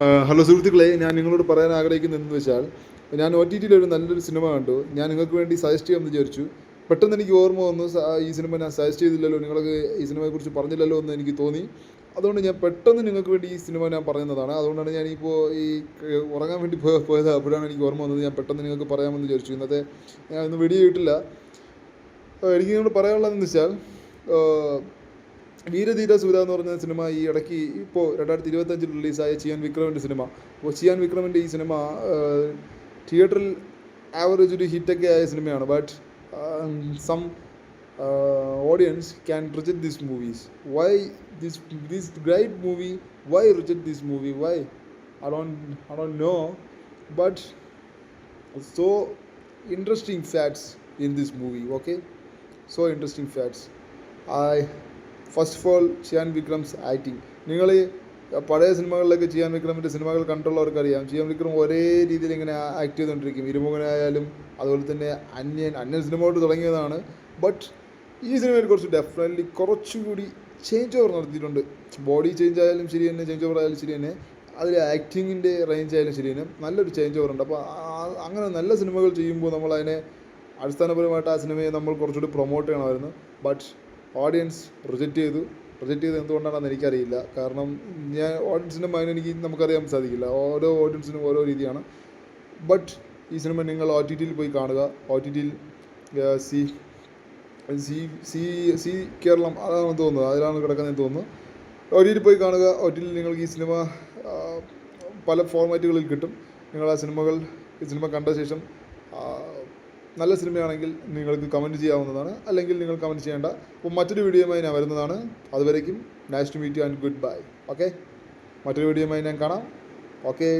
Hello സുഹൃത്തുക്കളെ, ഞാൻ നിങ്ങളോട് പറയാൻ ആഗ്രഹിക്കുന്നത് എന്തെന്ന് വെച്ചാൽ, ഞാൻ ഒ ടി ടിയിൽ ഒരു നല്ലൊരു സിനിമ കണ്ടു. ഞാൻ നിങ്ങൾക്ക് വേണ്ടി സജസ്റ്റ് ചെയ്യാമെന്ന് വിചാരിച്ചു. പെട്ടെന്ന് എനിക്ക് ഓർമ്മ വന്നു, ഈ സിനിമ ഞാൻ സജസ്റ്റ് ചെയ്തില്ലല്ലോ, നിങ്ങൾക്ക് ഈ സിനിമയെക്കുറിച്ച് പറഞ്ഞില്ലല്ലോ എന്ന് എനിക്ക് തോന്നി. അതുകൊണ്ട് ഞാൻ പെട്ടെന്ന് നിങ്ങൾക്ക് വേണ്ടി ഈ സിനിമ ഞാൻ പറയുന്നതാണ്. അതുകൊണ്ടാണ് ഞാനിപ്പോൾ ഉറങ്ങാൻ വേണ്ടി പോയത്. അപ്പോഴാണ് എനിക്ക് ഓർമ്മ വന്നത്. ഞാൻ പെട്ടെന്ന് നിങ്ങൾക്ക് പറയാമെന്ന് വിചാരിച്ചു. ഇന്നത്തെ ഞാൻ ഇന്ന് വീഡിയോ ഇട്ടില്ല. എനിക്ക് നിങ്ങളോട് പറയാനുള്ളതെന്ന് വെച്ചാൽ, വീരധീര സൂര എന്ന് പറഞ്ഞ സിനിമ ഈ ഇടയ്ക്ക് ഇപ്പോൾ 2025 റിലീസായ ചിയാൻ വിക്രമിൻ്റെ സിനിമ. അപ്പോൾ ചിയാൻ വിക്രമിൻ്റെ ഈ സിനിമ തിയേറ്ററിൽ ആവറേജ് ഒരു ഹിറ്റൊക്കെ ആയ സിനിമയാണ്. But some audience can reject this movies. Why this great movie, why reject this movie, why? I don't know, but so interesting facts in this movie. Okay, so interesting facts. First of all, Chiyaan Vikram's acting. നിങ്ങൾ പഴയ സിനിമകളിലൊക്കെ ചിയാൻ വിക്രമിൻ്റെ സിനിമകൾ കണ്ടുള്ളവർക്കറിയാം, ചിയാൻ വിക്രം ഒരേ രീതിയിൽ ഇങ്ങനെ act ചെയ്തുകൊണ്ടിരിക്കും. ഇരുമുഖനായാലും അതുപോലെ തന്നെ അന്യൻ സിനിമയോട് തുടങ്ങിയതാണ്. ബട്ട് ഈ സിനിമയിൽ കുറച്ചുകൂടി ചേഞ്ച് ഓവർ നടത്തിയിട്ടുണ്ട്. ബോഡി ചേഞ്ച് ആയാലും ശരി തന്നെ, ചേഞ്ച് ഓവർ ആയാലും ശരി തന്നെ, അതിൽ ആക്ടിങ്ങിൻ്റെ റേഞ്ച് ആയാലും ശരി തന്നെ നല്ലൊരു ചേഞ്ച് ഓവർ ഉണ്ട്. അപ്പോൾ അങ്ങനെ നല്ല സിനിമകൾ ചെയ്യുമ്പോൾ നമ്മൾ അതിനെ അടിസ്ഥാനപരമായിട്ട് ആ സിനിമയെ നമ്മൾ കുറച്ചുകൂടി പ്രൊമോട്ട് ചെയ്യണമായിരുന്നു. ബട്ട് ഓഡിയൻസ് റിജക്റ്റ് ചെയ്ത് എന്തുകൊണ്ടാണെന്ന് എനിക്കറിയില്ല. കാരണം ഓഡിയൻസിൻ്റെ മൈൻഡ് നമുക്കറിയാൻ സാധിക്കില്ല. ഓരോ ഓഡിയൻസിനും ഓരോ രീതിയാണ്. ബട്ട് ഈ സിനിമ നിങ്ങൾ ഒ ടി ടിയിൽ പോയി കാണുക. ഒ ടി ടിയിൽ സി കേരളം അതാണ് തോന്നുന്നത്, അതിലാണ് കിടക്കുന്നതെന്ന് തോന്നുന്നു. ഒ ടി ടിയിൽ പോയി കാണുക. ഒ ടി ടിയിൽ നിങ്ങൾക്ക് ഈ സിനിമ പല ഫോർമാറ്റുകളിൽ കിട്ടും. നിങ്ങൾ ഈ സിനിമ കണ്ട ശേഷം നല്ല സിനിമയാണെങ്കിൽ നിങ്ങൾക്ക് കമൻറ്റ് ചെയ്യാവുന്നതാണ്, അല്ലെങ്കിൽ നിങ്ങൾ കമൻറ്റ് ചെയ്യേണ്ട. അപ്പോൾ മറ്റൊരു വീഡിയോയുമായി ഞാൻ വരുന്നതാണ്. അതുവരേക്കും nice to meet you and good bye. Okay, മറ്റൊരു വീഡിയോയുമായി ഞാൻ കാണാം. ഓക്കെ.